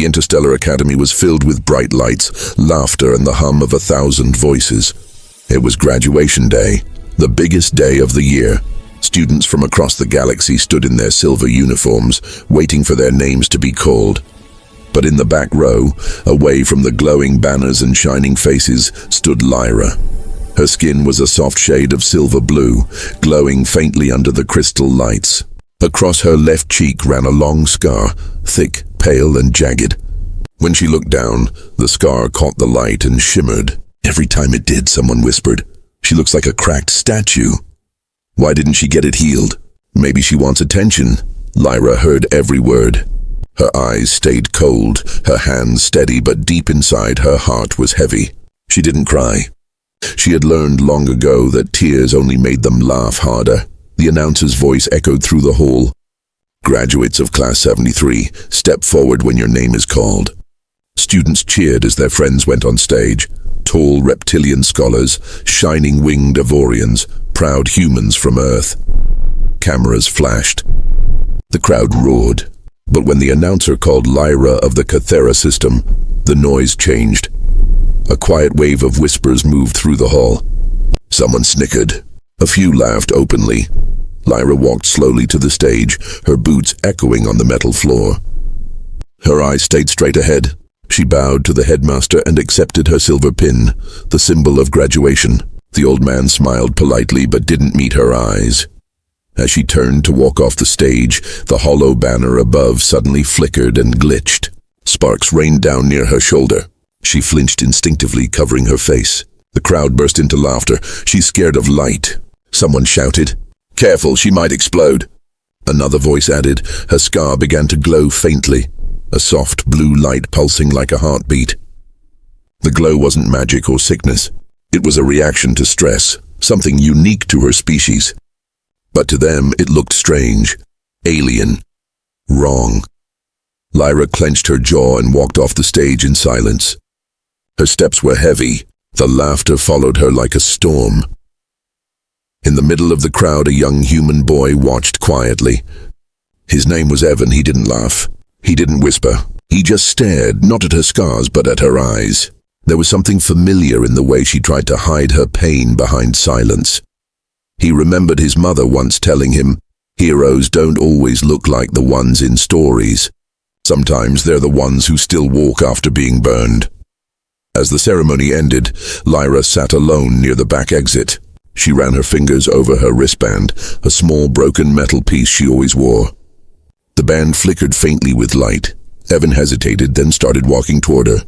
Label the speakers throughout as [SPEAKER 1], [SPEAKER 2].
[SPEAKER 1] The Interstellar Academy was filled with bright lights, laughter, and the hum of 1,000 voices. It was graduation day, the biggest day of the year. Students from across the galaxy stood in their silver uniforms, waiting for their names to be called. But in the back row, away from the glowing banners and shining faces, stood Lyra. Her skin was a soft shade of silver blue, glowing faintly under the crystal lights. Across her left cheek ran a long scar, thick, pale, and jagged. When she looked down, the scar caught the light and shimmered. Every time it did, someone whispered, "She looks like a cracked statue." Why didn't she get it healed? Maybe she wants attention. Lyra heard every word. Her eyes stayed cold, her hands steady, but deep inside her heart was heavy. She didn't cry. She had learned long ago that tears only made them laugh harder. The announcer's voice echoed through the hall. "Graduates of Class 73, step forward when your name is called." Students cheered as their friends went on stage. Tall reptilian scholars, shining winged Avorians, proud humans from Earth. Cameras flashed. The crowd roared. But when the announcer called Lyra of the Cathera system, the noise changed. A quiet wave of whispers moved through the hall. Someone snickered. A few laughed openly. Lyra walked slowly to the stage, her boots echoing on the metal floor. Her eyes stayed straight ahead. She bowed to the headmaster and accepted her silver pin, the symbol of graduation. The old man smiled politely but didn't meet her eyes. As she turned to walk off the stage, the hollow banner above suddenly flickered and glitched. Sparks rained down near her shoulder. She flinched instinctively, covering her face. The crowd burst into laughter. She's scared of light. Someone shouted, "Careful, she might explode." Another voice added. Her scar began to glow faintly, a soft blue light pulsing like a heartbeat. The glow wasn't magic or sickness. It was a reaction to stress, something unique to her species. But to them it looked strange, alien, wrong. Lyra clenched her jaw and walked off the stage in silence. Her steps were heavy. The laughter followed her like a storm. In the middle of the crowd, a young human boy watched quietly. His name was Evan. He didn't laugh. He didn't whisper. He just stared, not at her scars, but at her eyes. There was something familiar in the way she tried to hide her pain behind silence. He remembered his mother once telling him, "Heroes don't always look like the ones in stories. Sometimes they're the ones who still walk after being burned." As the ceremony ended, Lyra sat alone near the back exit. She ran her fingers over her wristband, a small broken metal piece she always wore. The band flickered faintly with light. Evan hesitated, then started walking toward her.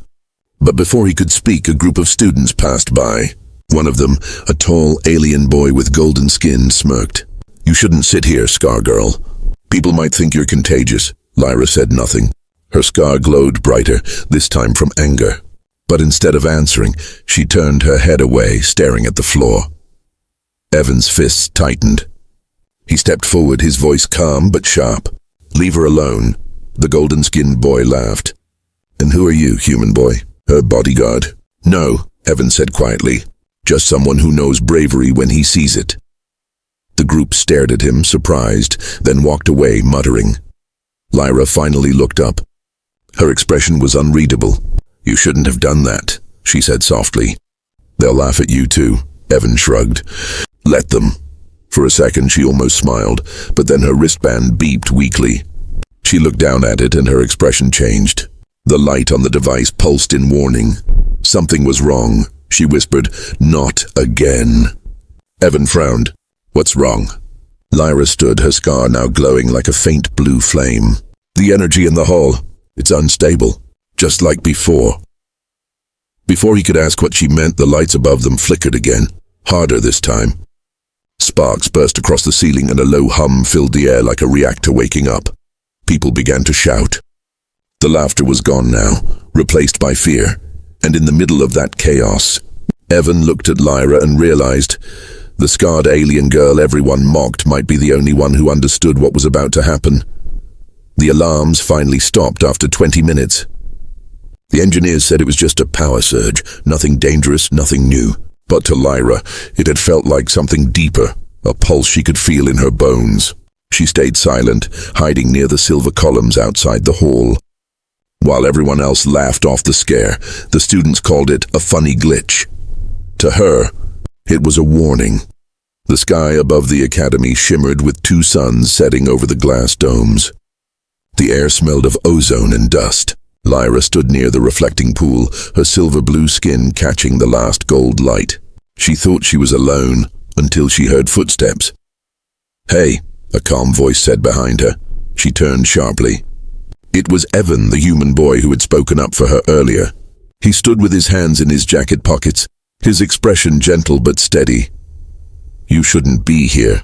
[SPEAKER 1] But before he could speak, a group of students passed by. One of them, a tall alien boy with golden skin, smirked. "You shouldn't sit here, Scar Girl. People might think you're contagious." Lyra said nothing. Her scar glowed brighter, this time from anger. But instead of answering, she turned her head away, staring at the floor. Evan's fists tightened. He stepped forward, his voice calm but sharp. "Leave her alone." The golden-skinned boy laughed. "And who are you, human boy? Her bodyguard?" "No," Evan said quietly. "Just someone who knows bravery when he sees it." The group stared at him, surprised, then walked away, muttering. Lyra finally looked up. Her expression was unreadable. "You shouldn't have done that," she said softly. "They'll laugh at you too," Evan shrugged. "Let them." For a second she almost smiled, but then her wristband beeped weakly. She looked down at it and her expression changed. The light on the device pulsed in warning. Something was wrong, she whispered. "Not again." Evan frowned. "What's wrong?" Lyra stood, her scar now glowing like a faint blue flame. "The energy in the hall. It's unstable, just like before." Before he could ask what she meant, the lights above them flickered again, harder this time. Sparks burst across the ceiling and a low hum filled the air like a reactor waking up. People began to shout. The laughter was gone now, replaced by fear, and in the middle of that chaos, Evan looked at Lyra and realized the scarred alien girl everyone mocked might be the only one who understood what was about to happen. The alarms finally stopped after 20 minutes. The engineers said it was just a power surge, nothing dangerous, nothing new. But to Lyra, it had felt like something deeper, a pulse she could feel in her bones. She stayed silent, hiding near the silver columns outside the hall. While everyone else laughed off the scare, the students called it a funny glitch. To her, it was a warning. The sky above the academy shimmered with two suns setting over the glass domes. The air smelled of ozone and dust. Lyra stood near the reflecting pool, her silver-blue skin catching the last gold light. She thought she was alone until she heard footsteps. "Hey," a calm voice said behind her. She turned sharply. It was Evan, the human boy who had spoken up for her earlier. He stood with his hands in his jacket pockets, his expression gentle but steady. "You shouldn't be here,"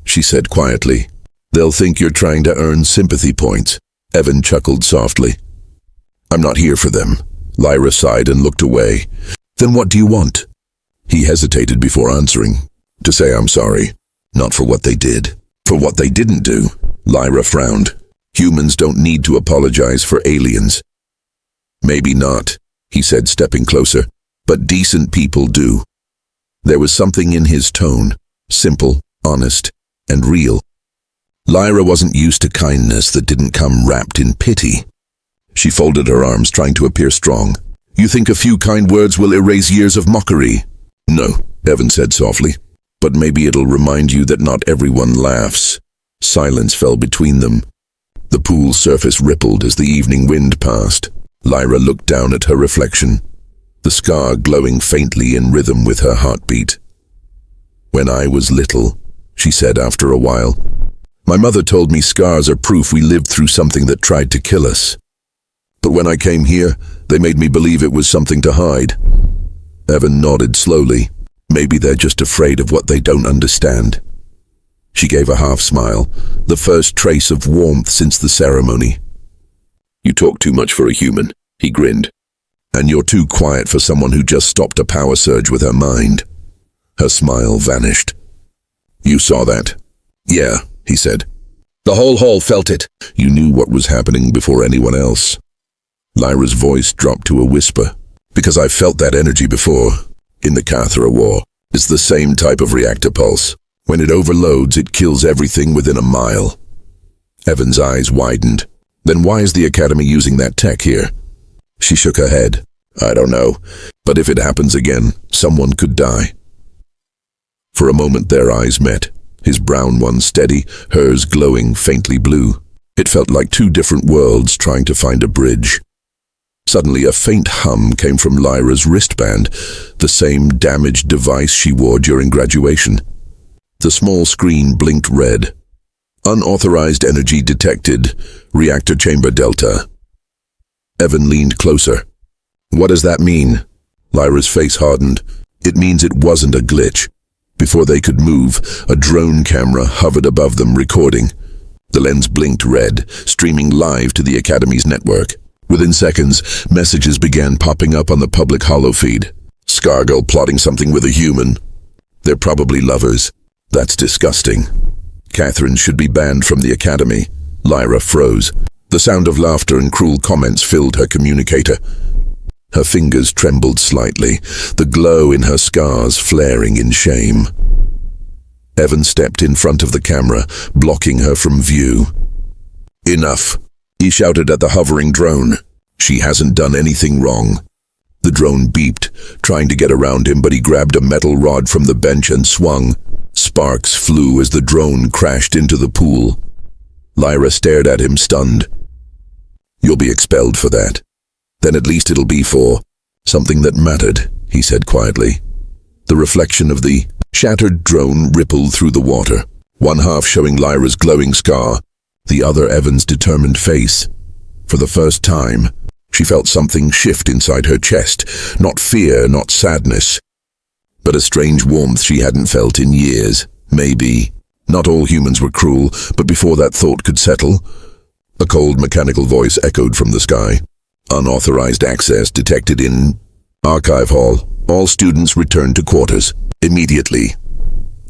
[SPEAKER 1] she said quietly. "They'll think you're trying to earn sympathy points." Evan chuckled softly. "I'm not here for them." Lyra sighed and looked away. "Then what do you want?" He hesitated before answering. "To say I'm sorry. Not for what they did. For what they didn't do." Lyra frowned. "Humans don't need to apologize for aliens." "Maybe not," he said, stepping closer. "But decent people do." There was something in his tone, simple, honest, and real. Lyra wasn't used to kindness that didn't come wrapped in pity. She folded her arms, trying to appear strong. "You think a few kind words will erase years of mockery?" "No," Evan said softly. "But maybe it'll remind you that not everyone laughs." Silence fell between them. The pool's surface rippled as the evening wind passed. Lyra looked down at her reflection, the scar glowing faintly in rhythm with her heartbeat. "When I was little," she said after a while, "my mother told me scars are proof we lived through something that tried to kill us. But when I came here, they made me believe it was something to hide." Evan nodded slowly. "Maybe they're just afraid of what they don't understand." She gave a half smile, the first trace of warmth since the ceremony. "You talk too much for a human," he grinned. "And you're too quiet for someone who just stopped a power surge with her mind." Her smile vanished. "You saw that?" "Yeah," he said. "The whole hall felt it." "You knew what was happening before anyone else." Lyra's voice dropped to a whisper. "Because I felt that energy before. In the Cathra War. It's the same type of reactor pulse. When it overloads, it kills everything within a mile." Evan's eyes widened. "Then why is the Academy using that tech here?" She shook her head. "I don't know. But if it happens again, someone could die." For a moment their eyes met, his brown ones steady, hers glowing faintly blue. It felt like two different worlds trying to find a bridge. Suddenly a faint hum came from Lyra's wristband, the same damaged device she wore during graduation. The small screen blinked red. "Unauthorized energy detected. Reactor chamber delta." Evan leaned closer. "What does that mean?" Lyra's face hardened. "It means it wasn't a glitch." Before they could move, a drone camera hovered above them, recording. The lens blinked red, streaming live to the Academy's network. Within seconds, messages began popping up on the public holofeed. "Scargill plotting something with a human. They're probably lovers. That's disgusting. Catherine should be banned from the Academy." Lyra froze. The sound of laughter and cruel comments filled her communicator. Her fingers trembled slightly, the glow in her scars flaring in shame. Evan stepped in front of the camera, blocking her from view. "Enough," he shouted at the hovering drone. "She hasn't done anything wrong." The drone beeped, trying to get around him, but he grabbed a metal rod from the bench and swung. Sparks flew as the drone crashed into the pool. Lyra stared at him, stunned. "You'll be expelled for that. Then at least it'll be for something that mattered," he said quietly. The reflection of the shattered drone rippled through the water, one half showing Lyra's glowing scar, the other Evan's determined face. For the first time, she felt something shift inside her chest, not fear, not sadness, but a strange warmth she hadn't felt in years. Maybe not all humans were cruel, but before that thought could settle, a cold mechanical voice echoed from the sky. "Unauthorized access detected in Archive Hall. All students return to quarters immediately."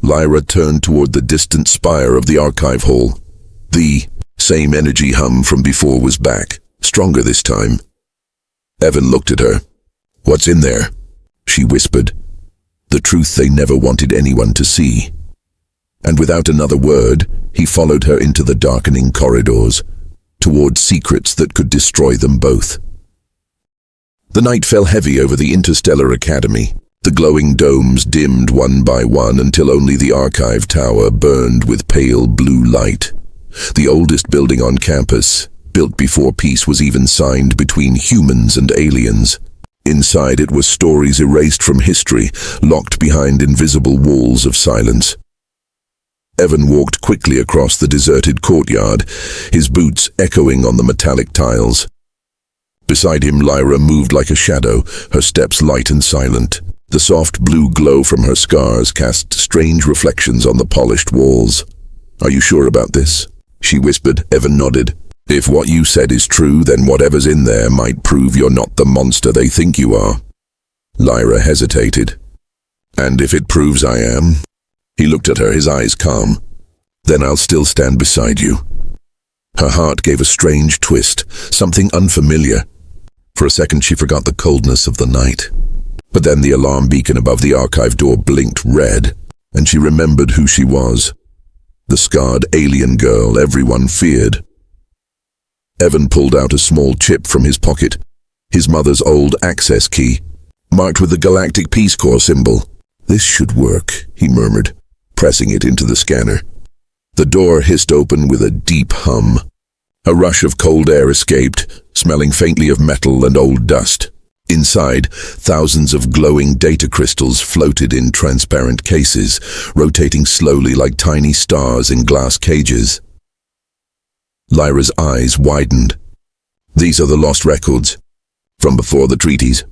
[SPEAKER 1] Lyra turned toward the distant spire of the Archive Hall. The same energy hum from before was back, stronger this time. Evan looked at her. "What's in there?" she whispered. The truth they never wanted anyone to see. And without another word, he followed her into the darkening corridors. toward secrets that could destroy them both. The night fell heavy over the Interstellar Academy. The glowing domes dimmed one by one until only the archive tower burned with pale blue light. The oldest building on campus, built before peace was even signed between humans and aliens. Inside it were stories erased from history, locked behind invisible walls of silence. Evan walked quickly across the deserted courtyard, his boots echoing on the metallic tiles. Beside him, Lyra moved like a shadow, her steps light and silent. The soft blue glow from her scars cast strange reflections on the polished walls. "Are you sure about this?" she whispered. Evan nodded. "If what you said is true, then whatever's in there might prove you're not the monster they think you are." Lyra hesitated. "And if it proves I am?" He looked at her, his eyes calm. "Then I'll still stand beside you." Her heart gave a strange twist, something unfamiliar. For a second she forgot the coldness of the night. But then the alarm beacon above the archive door blinked red, and she remembered who she was. The scarred alien girl everyone feared. Evan pulled out a small chip from his pocket, his mother's old access key, marked with the Galactic Peace Corps symbol. "This should work," he murmured, pressing it into the scanner. The door hissed open with a deep hum. A rush of cold air escaped, smelling faintly of metal and old dust. Inside, thousands of glowing data crystals floated in transparent cases, rotating slowly like tiny stars in glass cages. Lyra's eyes widened. "These are the lost records, from before the treaties."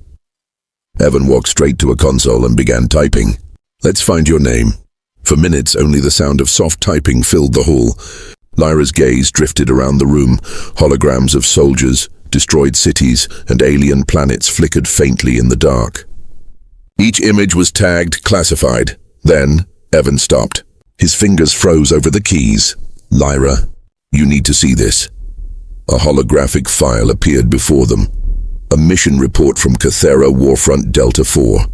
[SPEAKER 1] Evan walked straight to a console and began typing. "Let's find your name." For minutes, only the sound of soft typing filled the hall. Lyra's gaze drifted around the room. Holograms of soldiers, destroyed cities, and alien planets flickered faintly in the dark. Each image was tagged classified. Then, Evan stopped. His fingers froze over the keys. "Lyra, you need to see this." A holographic file appeared before them. A mission report from Cathera Warfront Delta 4.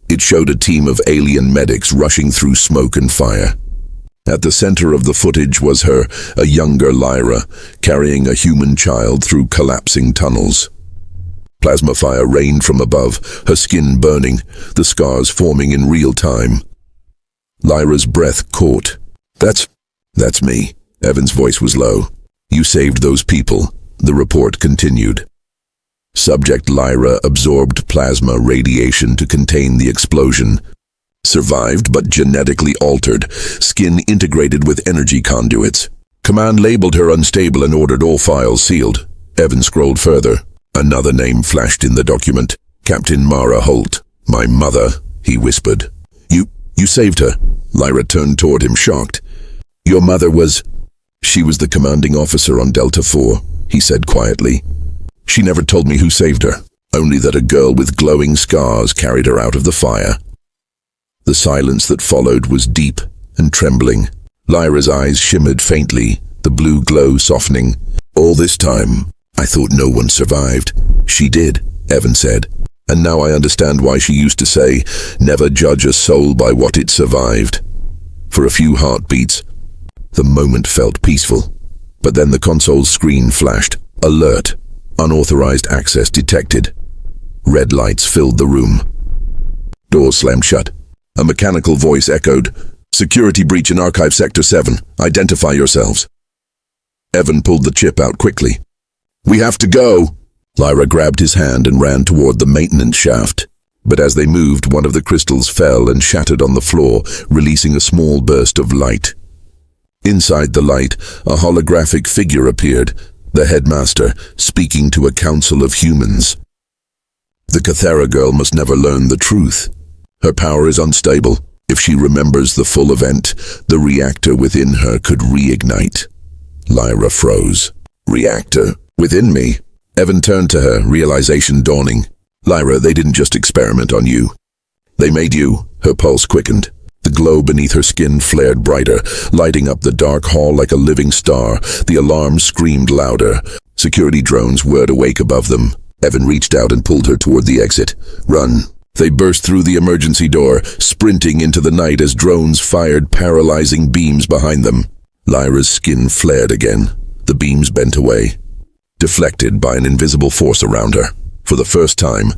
[SPEAKER 1] It showed a team of alien medics rushing through smoke and fire. At the center of the footage was her, a younger Lyra, carrying a human child through collapsing tunnels. Plasma fire rained from above, her skin burning, the scars forming in real time. Lyra's breath caught. That's me." Evan's voice was low. "You saved those people," the report continued. Subject Lyra absorbed plasma radiation to contain the explosion. Survived but genetically altered, skin integrated with energy conduits. Command labeled her unstable and ordered all files sealed. Evan scrolled further. Another name flashed in the document. Captain Mara Holt. "My mother," he whispered. You saved her." Lyra turned toward him, shocked. "Your mother was—" "She was the commanding officer on Delta 4, he said quietly. "She never told me who saved her, only that a girl with glowing scars carried her out of the fire." The silence that followed was deep and trembling. Lyra's eyes shimmered faintly, the blue glow softening. "All this time, I thought no one survived." "She did," Evan said. "And now I understand why she used to say, 'Never judge a soul by what it survived.'" For a few heartbeats, the moment felt peaceful. But then the console's screen flashed. "Alert. Unauthorized access detected." Red lights filled the room. Doors slammed shut. A mechanical voice echoed, "Security breach in Archive Sector 7. Identify yourselves." Evan pulled the chip out quickly. "We have to go." Lyra grabbed his hand and ran toward the maintenance shaft. But as they moved, one of the crystals fell and shattered on the floor, releasing a small burst of light. Inside the light, a holographic figure appeared, the headmaster, speaking to a council of humans. The Cathera girl must never learn the truth. Her power is unstable. If she remembers the full event, the reactor within her could reignite. Lyra froze. "Reactor? Within me?" Evan turned to her, realization dawning. "Lyra, they didn't just experiment on you. They made you." Her pulse quickened. The glow beneath her skin flared brighter, lighting up the dark hall like a living star. The alarm screamed louder. Security drones whirred awake above them. Evan reached out and pulled her toward the exit. "Run." They burst through the emergency door, sprinting into the night as drones fired paralyzing beams behind them. Lyra's skin flared again. The beams bent away, deflected by an invisible force around her. For the first time,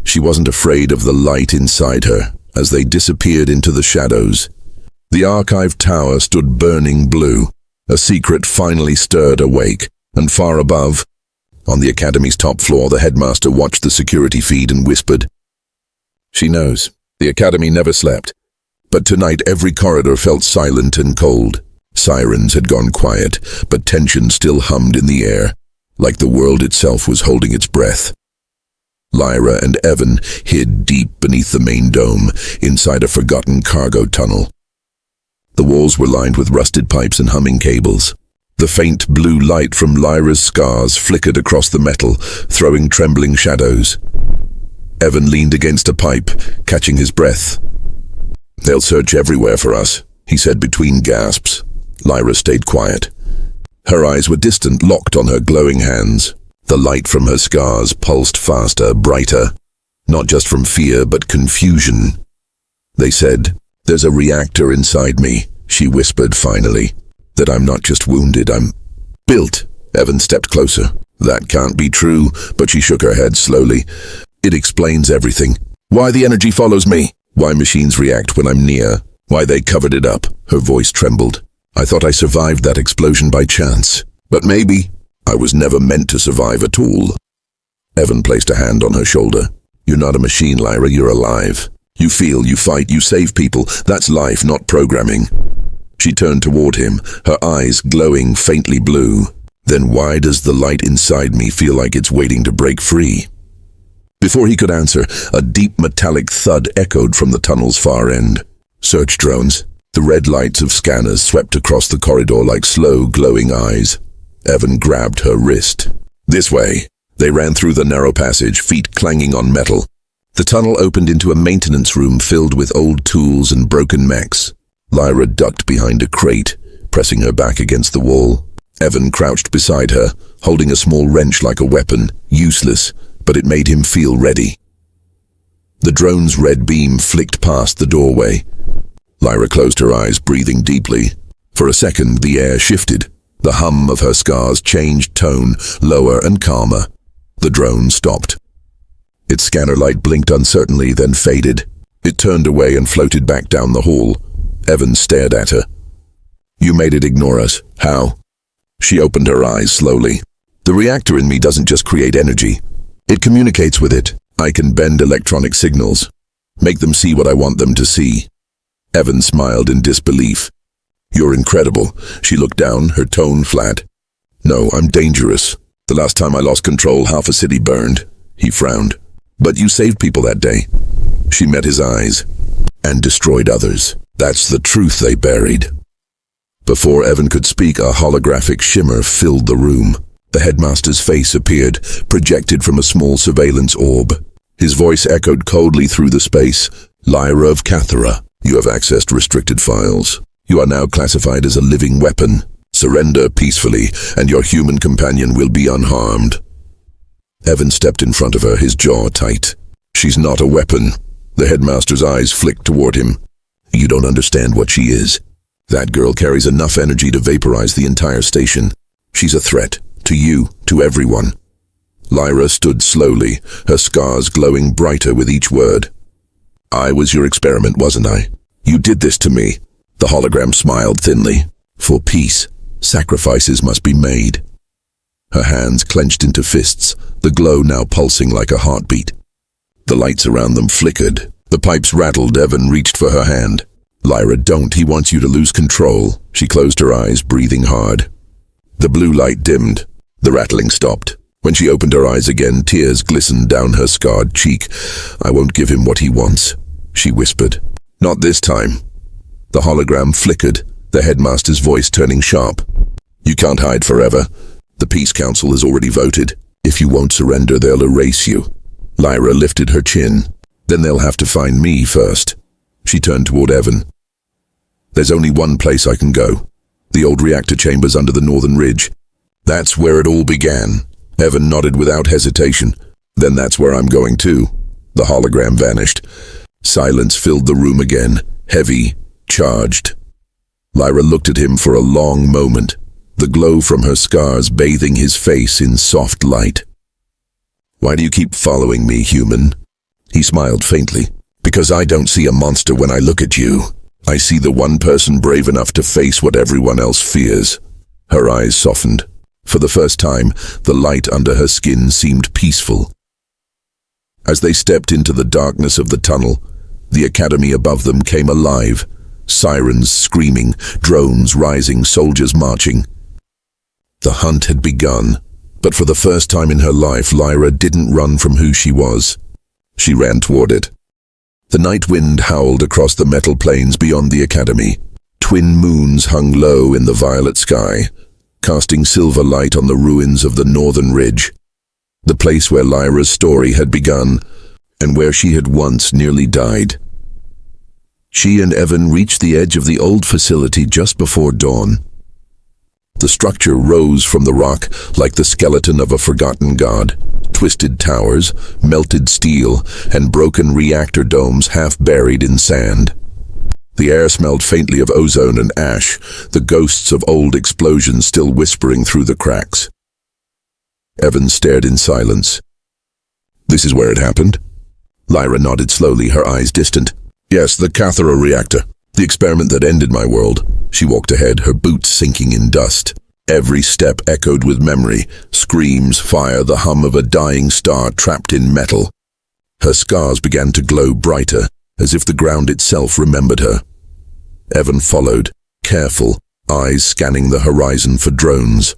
[SPEAKER 1] she wasn't afraid of the light inside her as they disappeared into the shadows. The archive tower stood burning blue. A secret finally stirred awake, and far above, on the academy's top floor, the headmaster watched the security feed and whispered, "She knows. The academy never slept. But tonight every corridor felt silent and cold. Sirens had gone quiet, but tension still hummed in the air, like the world itself was holding its breath." Lyra and Evan hid deep beneath the main dome, inside a forgotten cargo tunnel. The walls were lined with rusted pipes and humming cables. The faint blue light from Lyra's scars flickered across the metal, throwing trembling shadows. Evan leaned against a pipe, catching his breath. "They'll search everywhere for us," he said between gasps. Lyra stayed quiet. Her eyes were distant, locked on her glowing hands. The light from her scars pulsed faster, brighter, not just from fear, but confusion. "They said, there's a reactor inside me," she whispered finally. "That I'm not just wounded, I'm built." Evan stepped closer. "That can't be true," but she shook her head slowly. "It explains everything. Why the energy follows me. Why machines react when I'm near. Why they covered it up." Her voice trembled. "I thought I survived that explosion by chance. But maybe I was never meant to survive at all." Evan placed a hand on her shoulder. "You're not a machine, Lyra, you're alive. You feel, you fight, you save people. That's life, not programming." She turned toward him, her eyes glowing faintly blue. "Then why does the light inside me feel like it's waiting to break free?" Before he could answer, a deep metallic thud echoed from the tunnel's far end. Search drones. The red lights of scanners swept across the corridor like slow, glowing eyes. Evan grabbed her wrist. "This way." They ran through the narrow passage, feet clanging on metal. The tunnel opened into a maintenance room filled with old tools and broken mechs. Lyra ducked behind a crate, pressing her back against the wall. Evan crouched beside her, holding a small wrench like a weapon, useless, but it made him feel ready. The drone's red beam flicked past the doorway. Lyra closed her eyes, breathing deeply. For a second, the air shifted. The hum of her scars changed tone, lower and calmer. The drone stopped. Its scanner light blinked uncertainly, then faded. It turned away and floated back down the hall. Evan stared at her. "You made it ignore us. How?" She opened her eyes slowly. "The reactor in me doesn't just create energy. It communicates with it. I can bend electronic signals, make them see what I want them to see." Evan smiled in disbelief. "You're incredible." She looked down, her tone flat. "No, I'm dangerous. The last time I lost control, half a city burned." He frowned. "But you saved people that day." She met his eyes. "And destroyed others. That's the truth they buried." Before Evan could speak, a holographic shimmer filled the room. The headmaster's face appeared, projected from a small surveillance orb. His voice echoed coldly through the space. "Lyra of Cathara, you have accessed restricted files. You are now classified as a living weapon. Surrender peacefully, and your human companion will be unharmed." Evan stepped in front of her, his jaw tight. "She's not a weapon." The headmaster's eyes flicked toward him. "You don't understand what she is. That girl carries enough energy to vaporize the entire station. She's a threat. To you, to everyone." Lyra stood slowly, her scars glowing brighter with each word. "I was your experiment, wasn't I? You did this to me." The hologram smiled thinly. "For peace, sacrifices must be made." Her hands clenched into fists, the glow now pulsing like a heartbeat. The lights around them flickered. The pipes rattled. Evan reached for her hand. "Lyra, don't. He wants you to lose control." She closed her eyes, breathing hard. The blue light dimmed. The rattling stopped. When she opened her eyes again, tears glistened down her scarred cheek. "I won't give him what he wants," she whispered. "Not this time." The hologram flickered, the headmaster's voice turning sharp. "You can't hide forever. The Peace Council has already voted. If you won't surrender, they'll erase you." Lyra lifted her chin. "Then they'll have to find me first." She turned toward Evan. "There's only one place I can go. The old reactor chambers under the northern ridge. That's where it all began." Evan nodded without hesitation. "Then that's where I'm going too." The hologram vanished. Silence filled the room again, heavy, charged. Lyra looked at him for a long moment. the glow from her scars bathing his face in soft light. "Why do you keep following me, human?" He smiled faintly. "Because I don't see a monster when I look at you. I see the one person brave enough to face what everyone else fears." Her eyes softened. For the first time, the light under her skin seemed peaceful. As they stepped into the darkness of the tunnel, the academy above them came alive. Sirens screaming, drones rising, soldiers marching. The hunt had begun, but for the first time in her life, Lyra didn't run from who she was. She ran toward it. The night wind howled across the metal plains beyond the academy. Twin moons hung low in the violet sky, casting silver light on the ruins of the northern ridge, the place where Lyra's story had begun and where she had once nearly died. She and Evan reached the edge of the old facility just before dawn. The structure rose from the rock like the skeleton of a forgotten god. Twisted towers, melted steel, and broken reactor domes half buried in sand. The air smelled faintly of ozone and ash, the ghosts of old explosions still whispering through the cracks. Evan stared in silence. "This is where it happened?" Lyra nodded slowly, her eyes distant. "Yes, the cathode reactor. The experiment that ended my world." She walked ahead, her boots sinking in dust. Every step echoed with memory, screams, fire, the hum of a dying star trapped in metal. Her scars began to glow brighter, as if the ground itself remembered her. Evan followed, careful, eyes scanning the horizon for drones.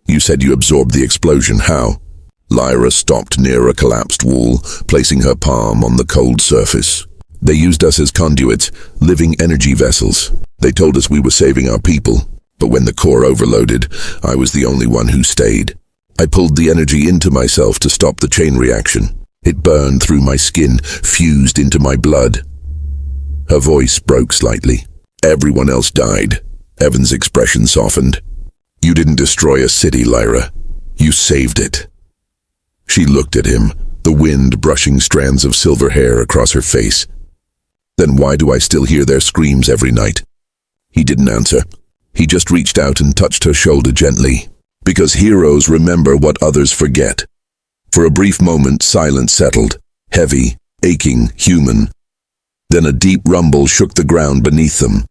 [SPEAKER 1] "You said you absorbed the explosion. How?" Lyra stopped near a collapsed wall, placing her palm on the cold surface. "They used us as conduits, living energy vessels. They told us we were saving our people. But when the core overloaded, I was the only one who stayed. I pulled the energy into myself to stop the chain reaction. It burned through my skin, fused into my blood." Her voice broke slightly. "Everyone else died." Evan's expression softened. "You didn't destroy a city, Lyra. You saved it." She looked at him, the wind brushing strands of silver hair across her face. "Then why do I still hear their screams every night?" He didn't answer. He just reached out and touched her shoulder gently. "Because heroes remember what others forget." For a brief moment, silence settled, heavy, aching, human. Then a deep rumble shook the ground beneath them.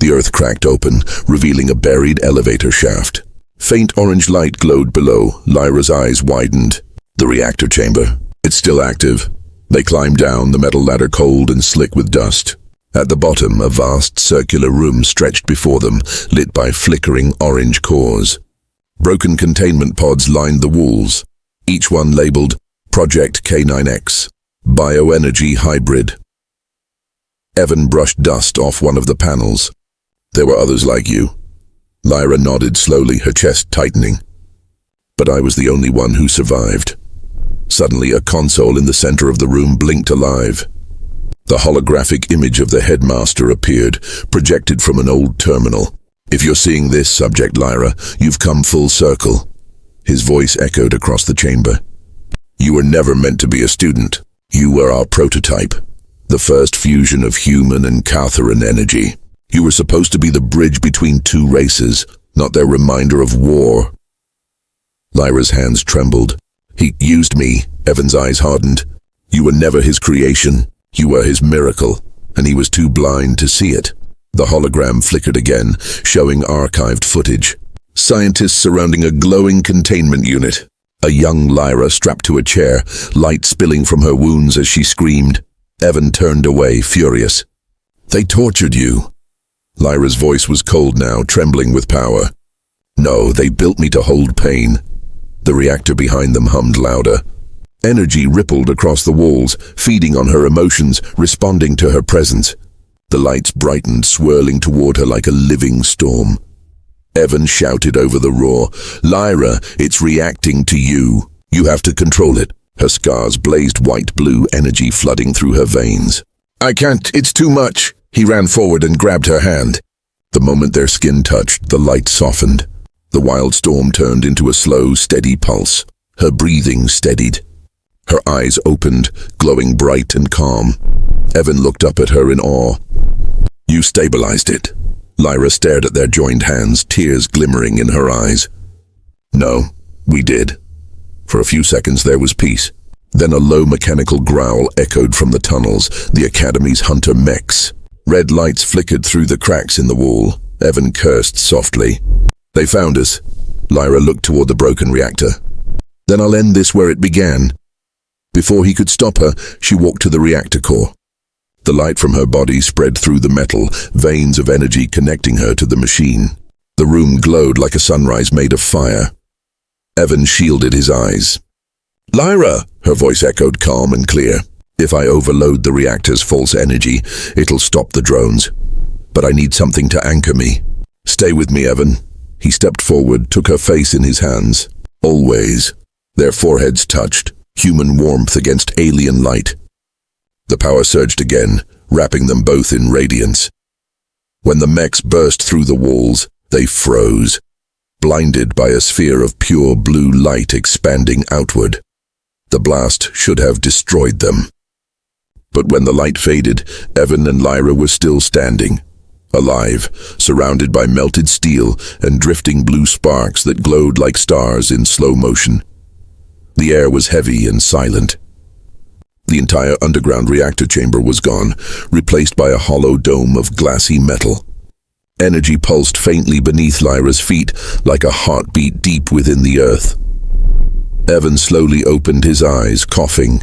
[SPEAKER 1] The earth cracked open, revealing a buried elevator shaft. Faint orange light glowed below. Lyra's eyes widened. The reactor chamber. It's still active. They climbed down, the metal ladder cold and slick with dust. At the bottom, a vast circular room stretched before them, lit by flickering orange cores. Broken containment pods lined the walls, each one labeled Project K9X, Bioenergy Hybrid. Evan brushed dust off one of the panels. "There were others like you." Lyra nodded slowly, her chest tightening. "But I was the only one who survived." Suddenly, a console in the center of the room blinked alive. The holographic image of the headmaster appeared, projected from an old terminal. "If you're seeing this, Subject Lyra, you've come full circle." His voice echoed across the chamber. "You were never meant to be a student. You were our prototype, the first fusion of human and Catharan energy. You were supposed to be the bridge between two races, not their reminder of war." Lyra's hands trembled. "He used me." Evan's eyes hardened. "You were never his creation. You were his miracle, and he was too blind to see it." The hologram flickered again, showing archived footage. Scientists surrounding a glowing containment unit. A young Lyra strapped to a chair, light spilling from her wounds as she screamed. Evan turned away, furious. "They tortured you." Lyra's voice was cold now, trembling with power. "No, they built me to hold pain." The reactor behind them hummed louder. Energy rippled across the walls, feeding on her emotions, responding to her presence. The lights brightened, swirling toward her like a living storm. Evan shouted over the roar, "Lyra, it's reacting to you. You have to control it." Her scars blazed white-blue, energy flooding through her veins. "I can't, it's too much." He ran forward and grabbed her hand. The moment their skin touched, the light softened. The wild storm turned into a slow, steady pulse. Her breathing steadied. Her eyes opened, glowing bright and calm. Evan looked up at her in awe. "You stabilized it." Lyra stared at their joined hands, tears glimmering in her eyes. No, we did. For a few seconds there was peace. Then a low mechanical growl echoed from the tunnels, the Academy's hunter mechs. Red lights flickered through the cracks in the wall. Evan cursed softly. They found us. Lyra looked toward the broken reactor. Then I'll end this where it began. Before he could stop her, she walked to the reactor core. The light from her body spread through the metal, veins of energy connecting her to the machine. The room glowed like a sunrise made of fire. Evan shielded his eyes. Lyra, her voice echoed calm and clear. If I overload the reactor's false energy, it'll stop the drones. But I need something to anchor me. Stay with me, Evan. He stepped forward, took her face in his hands. Always. Their foreheads touched, human warmth against alien light. The power surged again, wrapping them both in radiance. When the mechs burst through the walls, they froze, blinded by a sphere of pure blue light expanding outward. The blast should have destroyed them. But when the light faded, Evan and Lyra were still standing, alive, surrounded by melted steel and drifting blue sparks that glowed like stars in slow motion. The air was heavy and silent. The entire underground reactor chamber was gone, replaced by a hollow dome of glassy metal. Energy pulsed faintly beneath Lyra's feet, like a heartbeat deep within the earth. Evan slowly opened his eyes, coughing.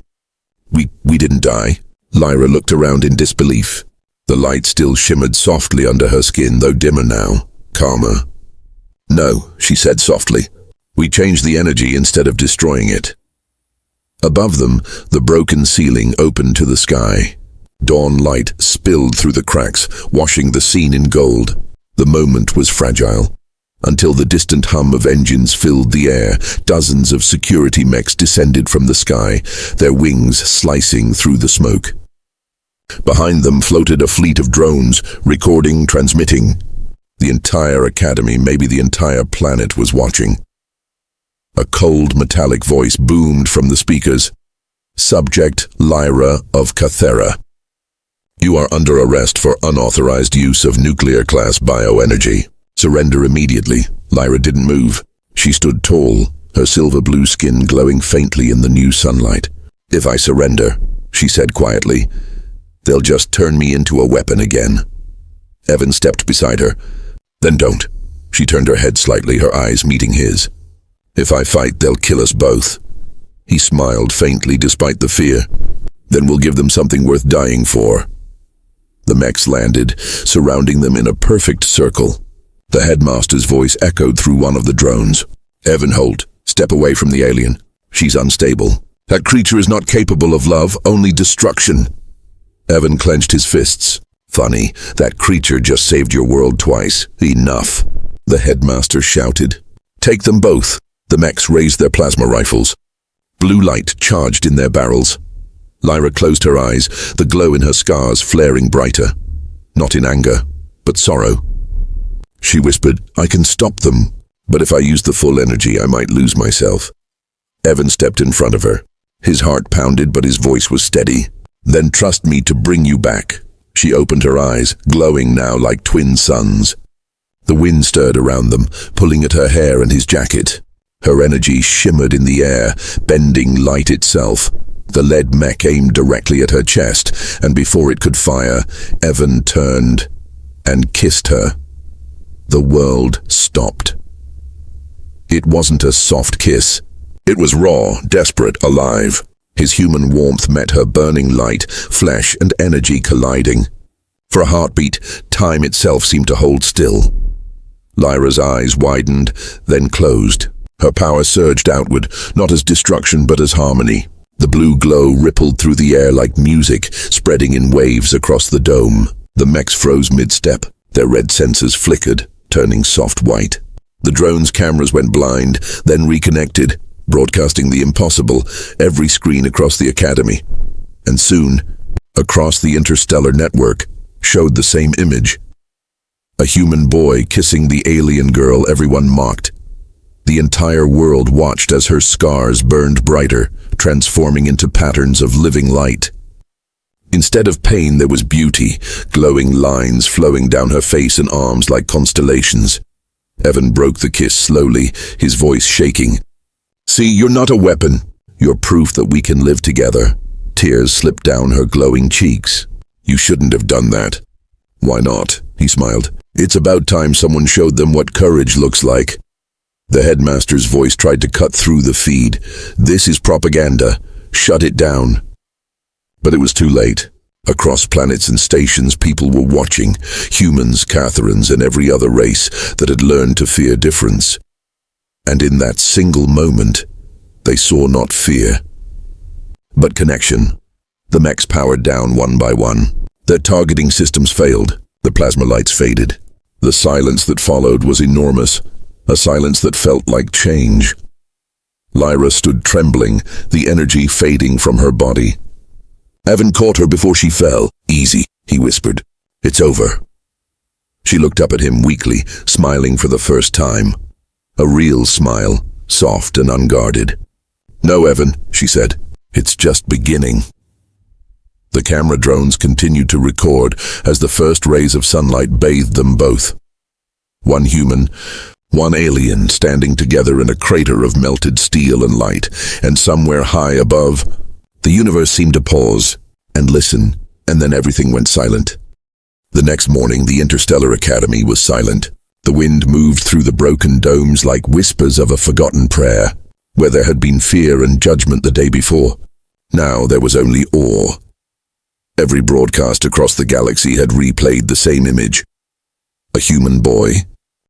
[SPEAKER 1] We didn't die. Lyra looked around in disbelief. The light still shimmered softly under her skin, though dimmer now, calmer. No, she said softly. We changed the energy instead of destroying it. Above them, the broken ceiling opened to the sky. Dawn light spilled through the cracks, washing the scene in gold. The moment was fragile. Until the distant hum of engines filled the air, dozens of security mechs descended from the sky, their wings slicing through the smoke. Behind them floated a fleet of drones, recording, transmitting. The entire Academy, maybe the entire planet, was watching. A cold metallic voice boomed from the speakers. Subject Lyra of Cathera. You are under arrest for unauthorized use of nuclear-class bioenergy. Surrender immediately. Lyra didn't move. She stood tall, her silver-blue skin glowing faintly in the new sunlight. If I surrender, she said quietly, they'll just turn me into a weapon again. Evan stepped beside her. Then don't. She turned her head slightly, her eyes meeting his. If I fight, they'll kill us both. He smiled faintly despite the fear. Then we'll give them something worth dying for. The mechs landed, surrounding them in a perfect circle. The headmaster's voice echoed through one of the drones. Evan Holt, step away from the alien. She's unstable. That creature is not capable of love, only destruction. Evan clenched his fists. Funny, that creature just saved your world twice. Enough. The headmaster shouted. Take them both. The mechs raised their plasma rifles. Blue light charged in their barrels. Lyra closed her eyes, the glow in her scars flaring brighter. Not in anger, but sorrow. She whispered, I can stop them, but if I use the full energy, I might lose myself. Evan stepped in front of her. His heart pounded, but his voice was steady. Then trust me to bring you back. She opened her eyes, glowing now like twin suns. The wind stirred around them, pulling at her hair and his jacket. Her energy shimmered in the air, bending light itself. The lead mech aimed directly at her chest, and before it could fire, Evan turned and kissed her. The world stopped. It wasn't a soft kiss. It was raw, desperate, alive. His human warmth met her burning light, flesh and energy colliding. For a heartbeat, time itself seemed to hold still. Lyra's eyes widened, then closed. Her power surged outward, not as destruction but as harmony. The blue glow rippled through the air like music, spreading in waves across the dome. The mechs froze mid-step. Their red sensors flickered, turning soft white. The drone's cameras went blind, then reconnected, broadcasting the impossible, every screen across the Academy. And soon, across the interstellar network, showed the same image. A human boy kissing the alien girl everyone mocked. The entire world watched as her scars burned brighter, transforming into patterns of living light. Instead of pain, there was beauty, glowing lines flowing down her face and arms like constellations. Evan broke the kiss slowly, his voice shaking. "See, you're not a weapon. You're proof that we can live together." Tears slipped down her glowing cheeks. "You shouldn't have done that." "Why not?" he smiled. "It's about time someone showed them what courage looks like." The headmaster's voice tried to cut through the feed. "This is propaganda. Shut it down." But it was too late. Across planets and stations, people were watching. Humans, Catharines, and every other race that had learned to fear difference. And in that single moment, they saw not fear, but connection. The mechs powered down one by one. Their targeting systems failed. The plasma lights faded. The silence that followed was enormous, a silence that felt like change. Lyra stood trembling, the energy fading from her body. Evan caught her before she fell. "Easy," he whispered. "It's over." She looked up at him weakly, smiling for the first time. A real smile, soft and unguarded. "No, Evan," she said. "It's just beginning." The camera drones continued to record as the first rays of sunlight bathed them both. One human, one alien standing together in a crater of melted steel and light, and somewhere high above, the universe seemed to pause and listen, and then everything went silent. The next morning, the Interstellar Academy was silent. The wind moved through the broken domes like whispers of a forgotten prayer. Where there had been fear and judgment the day before, now there was only awe. Every broadcast across the galaxy had replayed the same image. A human boy,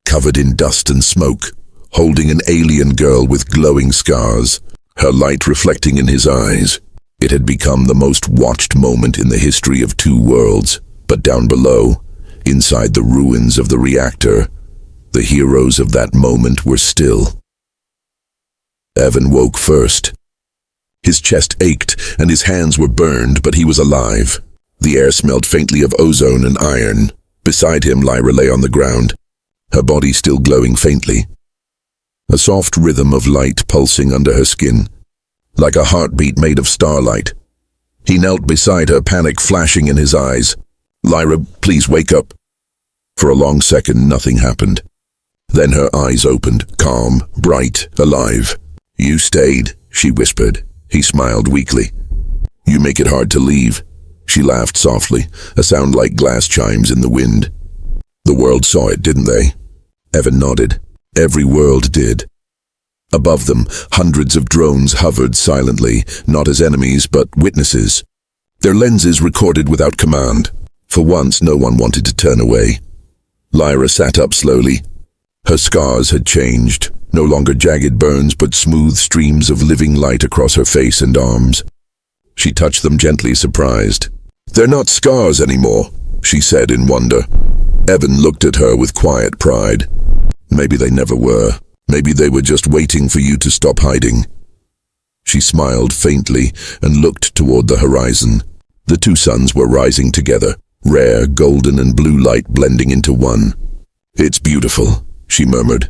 [SPEAKER 1] covered in dust and smoke, holding an alien girl with glowing scars, her light reflecting in his eyes. It had become the most watched moment in the history of two worlds, but down below, inside the ruins of the reactor, the heroes of that moment were still. Evan woke first. His chest ached and his hands were burned, but he was alive. The air smelled faintly of ozone and iron. Beside him, Lyra lay on the ground, her body still glowing faintly. A soft rhythm of light pulsing under her skin, like a heartbeat made of starlight. He knelt beside her, panic flashing in his eyes. "Lyra, please wake up." For a long second, nothing happened. Then her eyes opened, calm, bright, alive. "You stayed," she whispered. He smiled weakly. "You make it hard to leave." She laughed softly, a sound like glass chimes in the wind. "The world saw it, didn't they?" Evan nodded. Every world did. Above them, hundreds of drones hovered silently, not as enemies, but witnesses. Their lenses recorded without command. For once, no one wanted to turn away. Lyra sat up slowly. Her scars had changed, no longer jagged burns, but smooth streams of living light across her face and arms. She touched them gently, surprised. "They're not scars anymore," she said in wonder. Evan looked at her with quiet pride. "Maybe they never were. Maybe they were just waiting for you to stop hiding." She smiled faintly and looked toward the horizon. The two suns were rising together, rare golden and blue light blending into one. "It's beautiful," she murmured.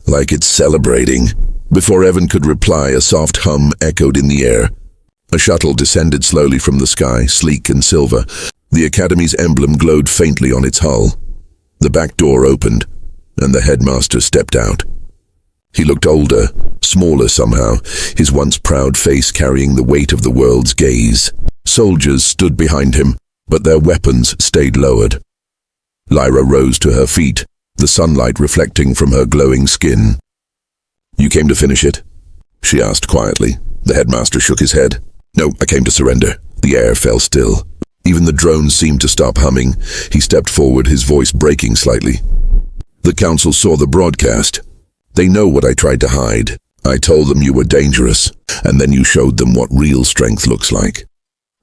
[SPEAKER 1] "Like it's celebrating." Before Evan could reply, a soft hum echoed in the air. A shuttle descended slowly from the sky, sleek and silver. The Academy's emblem glowed faintly on its hull. The back door opened, and the headmaster stepped out. He looked older, smaller somehow, his once proud face carrying the weight of the world's gaze. Soldiers stood behind him, but their weapons stayed lowered. Lyra rose to her feet, the sunlight reflecting from her glowing skin. "You came to finish it?" she asked quietly. The headmaster shook his head. "No, I came to surrender." The air fell still. Even the drones seemed to stop humming. He stepped forward, his voice breaking slightly. "The council saw the broadcast. They know what I tried to hide. I told them you were dangerous, and then you showed them what real strength looks like."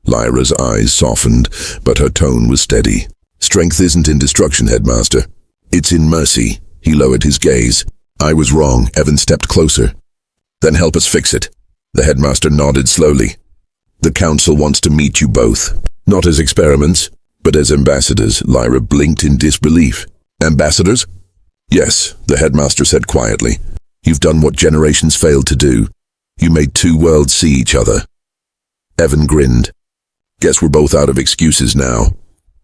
[SPEAKER 1] Lyra's eyes softened, but her tone was steady. "Strength isn't in destruction, Headmaster. It's in mercy." He lowered his gaze. "I was wrong." Evan stepped closer. "Then help us fix it." The headmaster nodded slowly. "The council wants to meet you both. Not as experiments, but as ambassadors." Lyra blinked in disbelief. "Ambassadors?" "Yes," the headmaster said quietly. "You've done what generations failed to do. You made two worlds see each other." Evan grinned. Guess we're both out of excuses now.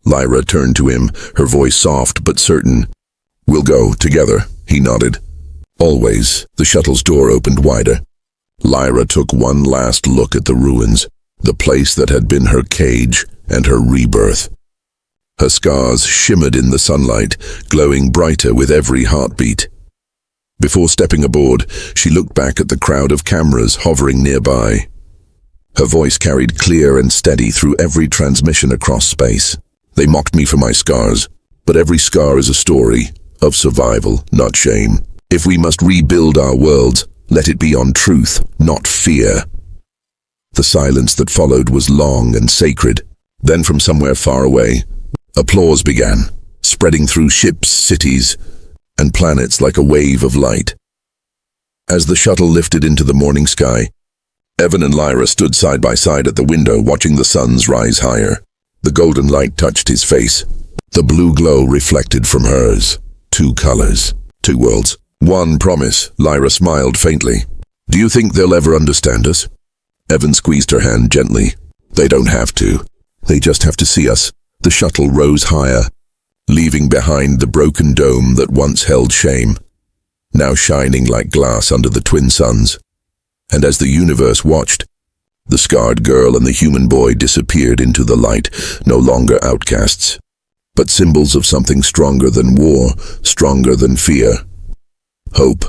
[SPEAKER 1] Lyra turned to him, her voice soft but certain. We'll go, together, he nodded. Always. The shuttle's door opened wider. Lyra took one last look at the ruins, the place that had been her cage and her rebirth. Her scars shimmered in the sunlight, glowing brighter with every heartbeat. Before stepping aboard, she looked back at the crowd of cameras hovering nearby. Her voice carried clear and steady through every transmission across space. They mocked me for my scars, but every scar is a story of survival, not shame. If we must rebuild our worlds, let it be on truth, not fear. The silence that followed was long and sacred. Then from somewhere far away, applause began, spreading through ships, cities, and planets like a wave of light. As the shuttle lifted into the morning sky, Evan and Lyra stood side by side at the window, watching the suns rise higher. The golden light touched his face. The blue glow reflected from hers. 2 colors, 2 worlds. 1 promise, Lyra smiled faintly. Do you think they'll ever understand us? Evan squeezed her hand gently. They don't have to. They just have to see us. The shuttle rose higher, leaving behind the broken dome that once held shame, now shining like glass under the twin suns. And as the universe watched, the scarred girl and the human boy disappeared into the light, no longer outcasts, but symbols of something stronger than war, stronger than fear. Hope.